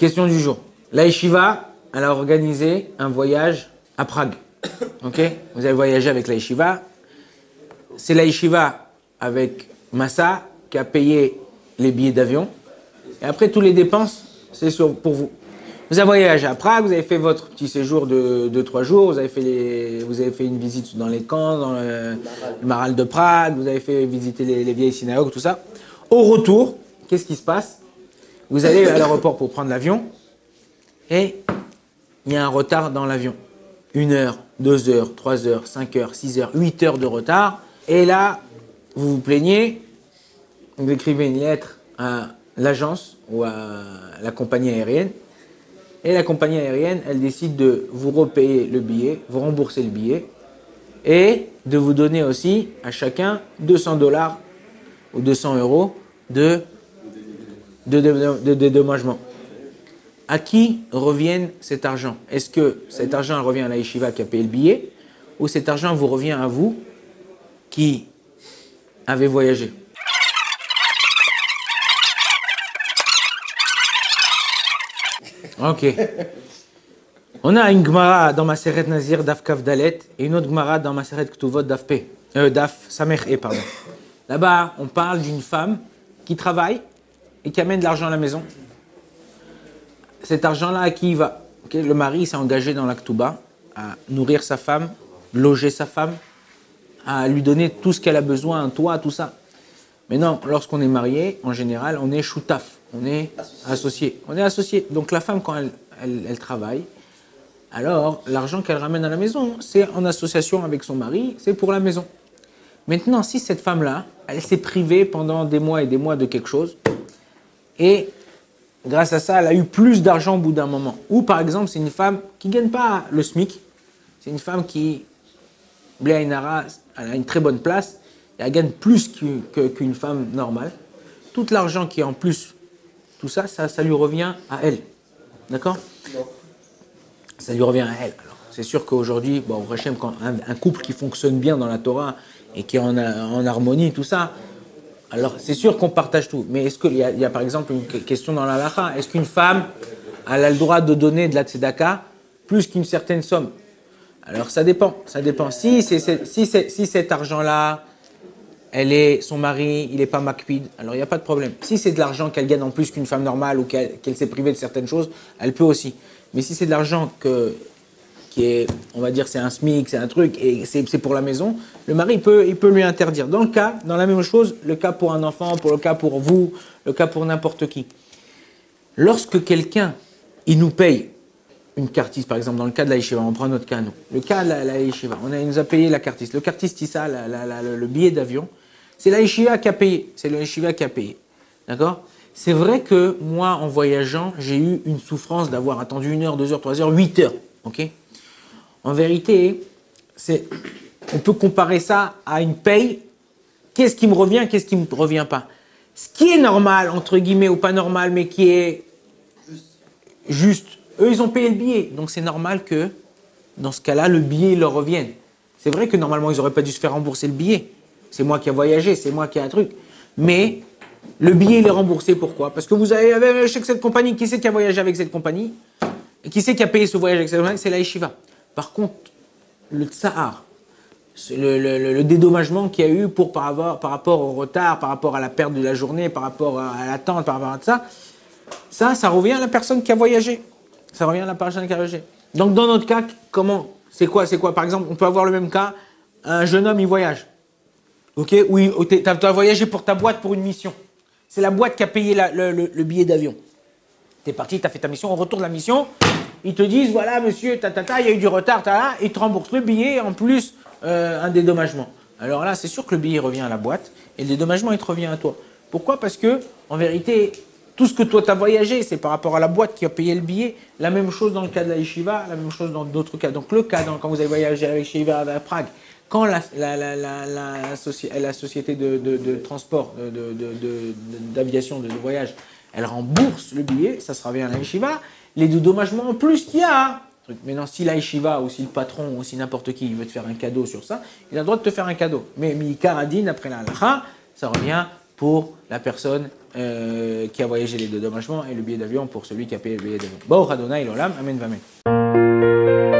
Question du jour. La yeshiva, elle a organisé un voyage à Prague. Ok? Vous avez voyagé avec la yeshiva. C'est la yeshiva avec Massa qui a payé les billets d'avion. Et après, toutes les dépenses, c'est pour vous. Vous avez voyagé à Prague, vous avez fait votre petit séjour de 3 jours, vous avez fait une visite dans les camps, dans le Maral de Prague, vous avez fait visiter les vieilles synagogues, tout ça. Au retour, qu'est-ce qui se passe? Vous allez à l'aéroport pour prendre l'avion et il y a un retard dans l'avion. 1 heure, 2 heures, 3 heures, 5 heures, 6 heures, 8 heures de retard. Et là, vous vous plaignez, vous écrivez une lettre à l'agence ou à la compagnie aérienne. Et la compagnie aérienne, elle décide de vous repayer le billet, vous rembourser le billet et de vous donner aussi à chacun 200 $ ou 200 € de dédommagement. À qui revient cet argent? Est-ce que cet argent revient à la yeshiva qui a payé le billet ou cet argent vous revient à vous qui avez voyagé? Ok. On a une Gemara dans Maseret Nazir Daf Kaf Dalet et une autre Gemara dans Maseret Ktuvot Daf Samech E, pardon. Là-bas, on parle d'une femme qui travaille et qui amène de l'argent à la maison. Cet argent-là, à qui il va? Okay, le mari s'est engagé dans la Ktuba à nourrir sa femme, loger sa femme, à lui donner tout ce qu'elle a besoin, un toit, tout ça. Mais non, lorsqu'on est marié, en général, on est choutaf, on est associé. On est associé. Donc la femme, quand elle travaille, alors l'argent qu'elle ramène à la maison, c'est en association avec son mari, c'est pour la maison. Maintenant, si cette femme-là, elle s'est privée pendant des mois et des mois de quelque chose, et grâce à ça, elle a eu plus d'argent au bout d'un moment. Ou par exemple, c'est une femme qui ne gagne pas le SMIC, c'est une femme qui, elle a une très bonne place, et elle gagne plus qu'une femme normale. Tout l'argent qui est en plus, tout ça, ça lui revient à elle. D'accord? Ça lui revient à elle. Alors, c'est sûr qu'aujourd'hui, bon, quand un couple qui fonctionne bien dans la Torah et qui est en harmonie, tout ça, alors c'est sûr qu'on partage tout. Mais est-ce qu'il y a par exemple une question dans la halakha? Est-ce qu'une femme elle a le droit de donner de la tzedaka plus qu'une certaine somme? Alors ça dépend. Ça dépend. Si cet argent-là, son mari, il n'est pas makpid, alors il n'y a pas de problème. Si c'est de l'argent qu'elle gagne en plus qu'une femme normale ou qu'elle s'est privée de certaines choses, elle peut aussi. Mais si c'est de l'argent qui est, on va dire, c'est un SMIC, c'est un truc, et c'est pour la maison, le mari, il peut lui interdire. Dans la même chose, le cas pour un enfant, le cas pour vous, le cas pour n'importe qui. Lorsque quelqu'un, il nous paye une cartiste, par exemple, dans le cas de la yeshiva, on prend notre cas, nous. Le cas de la yeshiva, il nous a payé la cartiste. Le cartiste, ça, le billet d'avion, c'est la yeshiva qui a payé. C'est la yeshiva qui a payé. D'accord? C'est vrai que moi, en voyageant, j'ai eu une souffrance d'avoir attendu 1 heure, 2 heures, 3 heures, 8 heures. Ok? En vérité, on peut comparer ça à une paye. Qu'est-ce qui me revient, qu'est-ce qui ne me revient pas? Ce qui est normal, entre guillemets, ou pas normal, mais qui est juste. Eux, ils ont payé le billet. Donc, c'est normal que, dans ce cas-là, le billet leur revienne. C'est vrai que normalement, ils n'auraient pas dû se faire rembourser le billet. C'est moi qui ai voyagé, c'est moi qui ai un truc. Mais le billet, il est remboursé. Pourquoi? Parce que vous avez chez cette compagnie. Qui c'est qui a voyagé avec cette compagnie? Et qui c'est qui a payé ce voyage avec cette compagnie? C'est la yeshiva. Par contre, le tsahar, le dédommagement qu'il y a eu par rapport au retard, par rapport à la perte de la journée, par rapport à l'attente, par rapport à ça revient à la personne qui a voyagé. Ça revient à la personne qui a voyagé. Donc, dans notre cas, c'est quoi? Par exemple, on peut avoir le même cas, un jeune homme, il voyage. Ok? Oui, tu as voyagé pour ta boîte pour une mission. C'est la boîte qui a payé le billet d'avion. Tu es parti, tu as fait ta mission, au retour de la mission, ils te disent, voilà, monsieur, il y a eu du retard, ils te remboursent le billet, en plus, un dédommagement. Alors là, c'est sûr que le billet revient à la boîte, et le dédommagement, il te revient à toi. Pourquoi? Parce que, en vérité, tout ce que toi, tu as voyagé, c'est par rapport à la boîte qui a payé le billet. La même chose dans le cas de la yeshiva, la même chose dans d'autres cas. Donc, le cas, quand vous avez voyagé avec yeshiva à Prague, quand la société de transport, d'aviation, de voyage, elle rembourse le billet, ça se revient à la yeshiva. Les dédommagements en plus qu'il y a. Maintenant, si la yeshiva ou si le patron ou si n'importe qui veut te faire un cadeau sur ça, il a le droit de te faire un cadeau. Mais Mikar Adin, après la halakha, ça revient pour la personne qui a voyagé les dédommagements et le billet d'avion pour celui qui a payé le billet d'avion. Baruch Adonai l'olam, amen, amen.